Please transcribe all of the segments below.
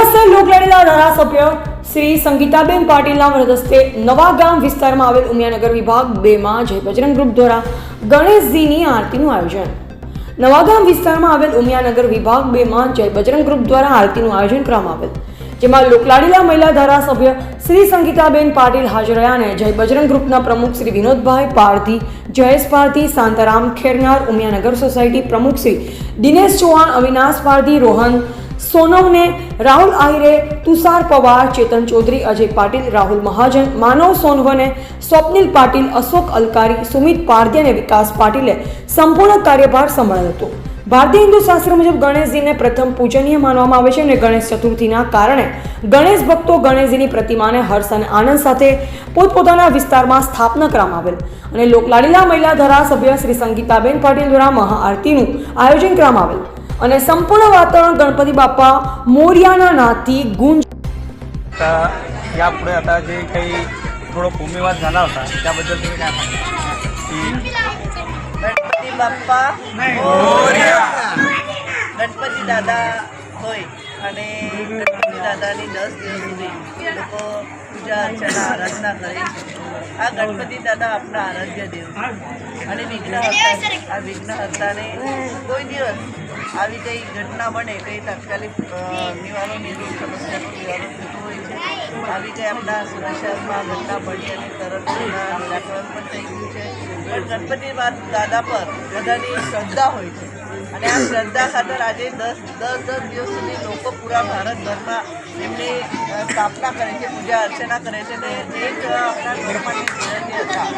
મોડાસા લોકલાડીલા ધારાસભ્ય શ્રી સંગીતાબેન પાટીલના વરદસ્તે નવા ગામ વિસ્તારમાં આવેલ ઉમિયાનગર વિભાગ 2 માં જય બજરંગ ગ્રુપ દ્વારા ગણેશજીની આરતીનું આયોજન। નવાગામ વિસ્તારમાં આવેલ ઉમિયાનગર વિભાગ 2 માં જય બજરંગ ગ્રુપ દ્વારા આરતીનું આયોજન કરવામાં આવેલ, જેમાં લોકલાડીલા મહિલા ધારાસભ્ય શ્રી સંગીતાબેન પાટીલ હાજર રહ્યા અને જય બજરંગ ગ્રુપના પ્રમુખ શ્રી વિનોદભાઈ પારધી, જયેશ પારધી, શાંતારામ ખેરનાર, ઉમિયાનગર સોસાયટી પ્રમુખ શ્રી દિનેશ ચૌહાણ, અવિનાશ પારધી, રોહન સોનવને, રાહુલ આહિરે, તુષાર પવાર, ચેતન ચૌધરી, અજય પાટીલ, રાહુલ મહાજન, માનવ સોનવને, સ્વપ્નિલ પાટીલ, અશોક અલકારી, સુમિત પારધી અને વિકાસ પાટીલે સંપૂર્ણ કાર્યભાર સંભાળ્યો હતો। ભારતીય હિન્દુ શાસ્ત્ર મુજબ ગણેશજીને પ્રથમ પૂજનીય માનવામાં આવે છે અને ગણેશ ચતુર્થીના કારણે ગણેશ ભક્તો ગણેશજીની પ્રતિમાને હર્ષ અને આનંદ સાથે પોતપોતાના વિસ્તારમાં સ્થાપના કરવામાં આવેલ અને લોકલાડીલા મહિલા ધારાસભ્ય શ્રી સંગીતાબેન પાટીલ દ્વારા મહાઆરતીનું આયોજન કરવામાં આવેલ અને સંપૂર્ણ વાતાવરણ ગણપતિ બાપા મોરિયાના નાદથી ગુંજ यापुढे आता जे काही थोडं भूमिवाद झाला होता त्याबद्दल तुम्ही काय सांगा? गणपती बाप्पा मोरया। गणपती दादा होय અને ગણપતિ દાદાની 10 દિવસ સુધી લોકો પૂજા અર્ચના આરાધના કરે છે। આ ગણપતિ દાદા આપણા આરાધ્ય દેવ છે અને વિઘ્નહર્તા। આ વિઘ્નહર્તાને કોઈ દિવસ આવી કંઈ ઘટના બને કંઈ તાત્કાલિક નિવારણ સમસ્યાનું નિવારણ થતું હોય છે। આવી કંઈ આપણા સુરક્ષામાં ઘટના બની અને તરત નિરાકરણ પણ થઈ ગયું છે, પણ ગણપતિ દાદા પર બધાની શ્રદ્ધા હોય છે અને આ શ્રદ્ધા ખાતર આજે 10 દિવસ સુધી લોકો પૂરા ભારતભરમાં એમની સ્થાપના કરે છે, પૂજા અર્ચના કરે છે અને એક આપણા લોકમાન્ય તિલક હતા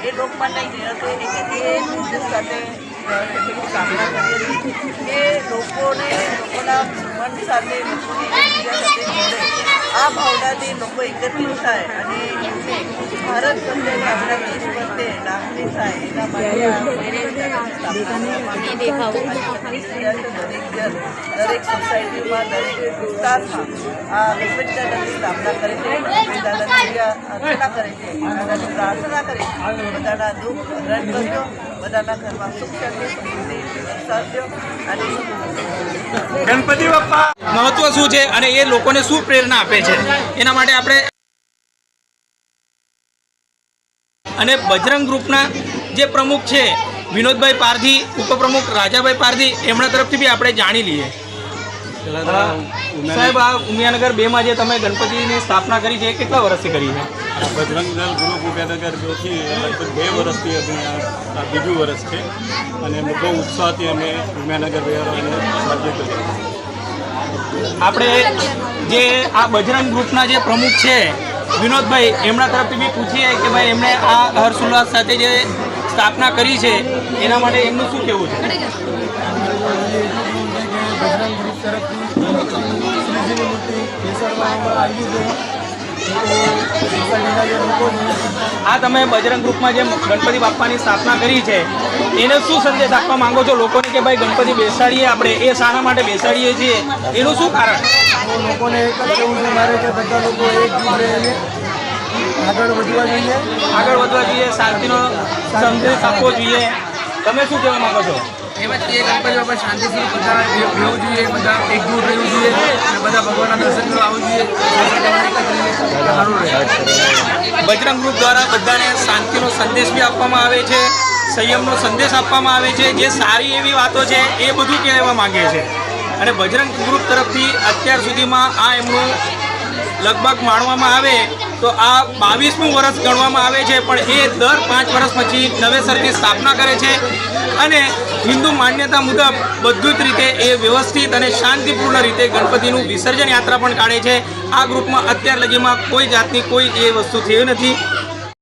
એ લોકમાન્ય તિલકે એ ઉદ્દેશ સાથે સ્થાપના કરી હતી કે લોકોના મન સાથે લોકોને એકબીજા સાથે જોડે, આ ભાવનાથી લોકો એકત્રિત થાય અને એમને ભારત પ્રત્યે આપણા દેશ પ્રત્યે લાગણી થાય એના માટે દરેક સોસાયટીમાં દરેક વિસ્તારમાં આ ગણપતિ દાદાની સ્થાપના કરે છે, ગણપતિ દાદાની અર્ચના કરે છે, દાદાની પ્રાર્થના કરે છે, બધાના દુઃખ હરણ કર્યો, બધાના ઘરમાં સુખ શાંતિ સમૃદ્ધિ વરસાવ્યો અને ગણપતિ બાપ્પા મહત્વ શું છે અને એ લોકોને શું પ્રેરણા આપે છે એના માટે આપણે અને બજરંગ ગ્રુપના જે પ્રમુખ છે વિનોદભાઈ પારધી, ઉપપ્રમુખ રાજાભાઈ પારધી, એમના તરફથી બી આપણે જાણી લઈએ। સાહેબ, આ ઉમિયાનગર 2 માં જે તમે ગણપતિની સ્થાપના કરી છે એ કેટલા વર્ષથી કરી છે? બજરંગ દળ ગ્રુપ ઉમિયાનગર 2 થી લગભગ 2 વર્ષથી આ બીજું વર્ષ છે અને બહુ ઉત્સાહથી અમે ઉમિયાનગર વ્યવહારોને સાધ્ય કરીએ। આપણે જે આ બજરંગ ગ્રુપના જે પ્રમુખ છે વિનોદભાઈ, એમના તરફથી બી પૂછીએ કે ભાઈ એમણે આ હર્ષોલ્લાસ સાથે જે સ્થાપના કરી છે એના માટે એમનું શું કહેવું છે? બજરંગ ગ્રુપ તરફથી શ્રીજીની મૂર્તિ બેસાડવામાં આવી છે। આ તમે બજરંગ ગ્રુપમાં જે ગણપતિ બાપ્પાની સ્થાપના કરી છે એને શું સંદેશ આપવા માંગો છો લોકોને કે ભાઈ ગણપતિ બેસાડીએ આપણે, એ શાના માટે બેસાડીએ છીએ, એનું શું કારણ? લોકોને એક જ કહેવું છે મારે કે બધા લોકો એકજૂટ રહીને આગળ વધવા જોઈએ, શાંતિનો સંદેશ આપવો જોઈએ। તમે શું કહેવા માંગો છો? એમાં જ ગણપતિ બાપા શાંતિથી બધા રહેવું જોઈએ, બધા એકજૂટ રહેવું જોઈએ અને બધા ભગવાનના દર્શન કરવા આવવું જોઈએ, સારું રહે। બજરંગ ગ્રુપ દ્વારા બધાને શાંતિનો સંદેશ બી આપવામાં આવે છે, સંયમનો સંદેશ આપવામાં આવે છે, જે સારી એવી વાતો છે એ બધું કહેવા માંગે છે અને બજરંગ ગ્રુપ તરફથી અત્યાર સુધીમાં આ એમનું લગભગ માણવામાં આવે તો આ 22મું વર્ષ ગણવામાં આવે છે, પણ એ દર 5 વર્ષ પછી નવેસરથી સ્થાપના કરે છે અને હિન્દુ માન્યતા મુજબ બધું જ રીતે એ વ્યવસ્થિત અને શાંતિપૂર્ણ રીતે ગણપતિનું વિસર્જન યાત્રા પણ કાઢે છે। આ ગ્રુપમાં અત્યાર લગીમાં કોઈ જાતની કોઈ એ વસ્તુ થઈ નથી